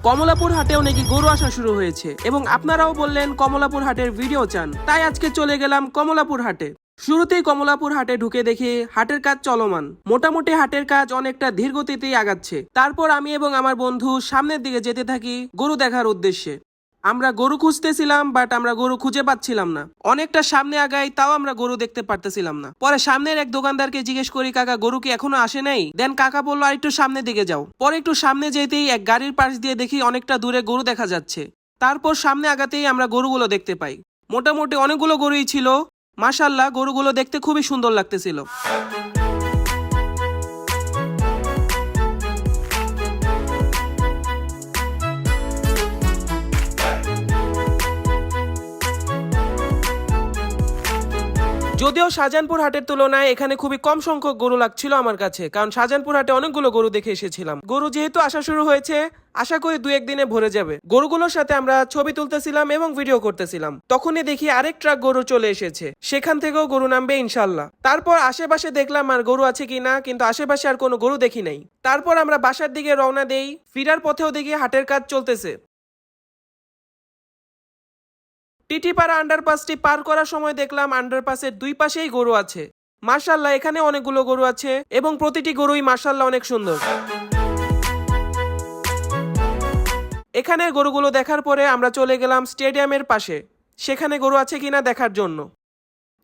কমলাপুর হাটেও নাকি গরু আসা শুরু হয়েছে এবং আপনারাও বললেন কমলাপুর হাটের ভিডিও চান, তাই আজকে চলে গেলাম কমলাপুর হাটে। শুরুতেই কমলাপুর হাটে ঢুকে দেখি হাটের কাজ চলমান, মোটামুটি হাটের কাজ অনেকটা ধীর গতিতেই আগাচ্ছে। তারপর আমি এবং আমার বন্ধু সামনের দিকে যেতে থাকি গরু দেখার উদ্দেশ্যে। আমরা গরু খুঁজতেছিলাম, বাট আমরা গরু খুঁজে পাচ্ছিলাম না। অনেকটা সামনে আগাই, তাও আমরা গরু দেখতে পারতেছিলাম না। পরে সামনের এক দোকানদারকে জিজ্ঞেস করি, কাকা গরু কি এখনো আসে নাই? দেন কাকা বললো আর একটু সামনের দিকে যাও। পরে একটু সামনে যেতেই এক গাড়ির পাশ দিয়ে দেখি অনেকটা দূরে গরু দেখা যাচ্ছে। তারপর সামনে আগাতেই আমরা গরুগুলো দেখতে পাই। মোটামুটি অনেকগুলো গরুই ছিল। মাশাআল্লাহ, গরুগুলো দেখতে খুবই সুন্দর লাগতেছিল। যদিও শাহজাহানপুর হাটের তুলনায় এখানে খুবই কম সংখ্যক গরু লাগছিল আমার কাছে, কারণ শাহজাহানপুর হাটে অনেকগুলো গরু দেখে এসেছিলাম। গরু যেহেতু আসা শুরু হয়েছে, আশা করি 2-1 দিনে ভরে যাবে। গরুগুলোর সাথে আমরা ছবি তুলতেছিলাম এবং ভিডিও করতেছিলাম, তখনই দেখি আরেক ট্রাক গরু চলে এসেছে। সেখান থেকেও গরু নামবে ইনশাল্লাহ। তারপর আশেপাশে দেখলাম আর গরু আছে কিনা, কিন্তু আশেপাশে আর কোনো গরু দেখি নাই। তারপর আমরা বাসার দিকে রওনা দেই। ফিরার পথেও দেখি হাটের কাজ চলতেছে। টিটিপাড়া আন্ডারপাসটি পার করার সময় দেখলাম আন্ডারপাসের দুই পাশেই গরু আছে। মাশাআল্লাহ, এখানে অনেকগুলো গরু আছে এবং প্রতিটি গরুই মাশাআল্লাহ অনেক সুন্দর। এখানে গরুগুলো দেখার পরে আমরা চলে গেলাম স্টেডিয়ামের পাশে, সেখানে গরু আছে কিনা দেখার জন্য।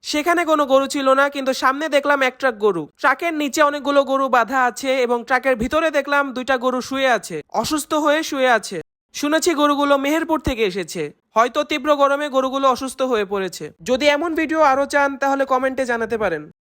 সেখানে কোনো গরু ছিল না, কিন্তু সামনে দেখলাম এক ট্রাক গরু। ট্রাকের নিচে অনেকগুলো গরু বাঁধা আছে এবং ট্রাকের ভিতরে দেখলাম 2টা গরু শুয়ে আছে, অসুস্থ হয়ে শুয়ে আছে। শুনেছি গরুগুলো মেহেরপুর থেকে এসেছে, হয়তো তীব্র গরমে গরুগুলো অসুস্থ হয়ে পড়েছে। যদি এমন ভিডিও আরো চান তাহলে কমেন্টে জানাতে পারেন।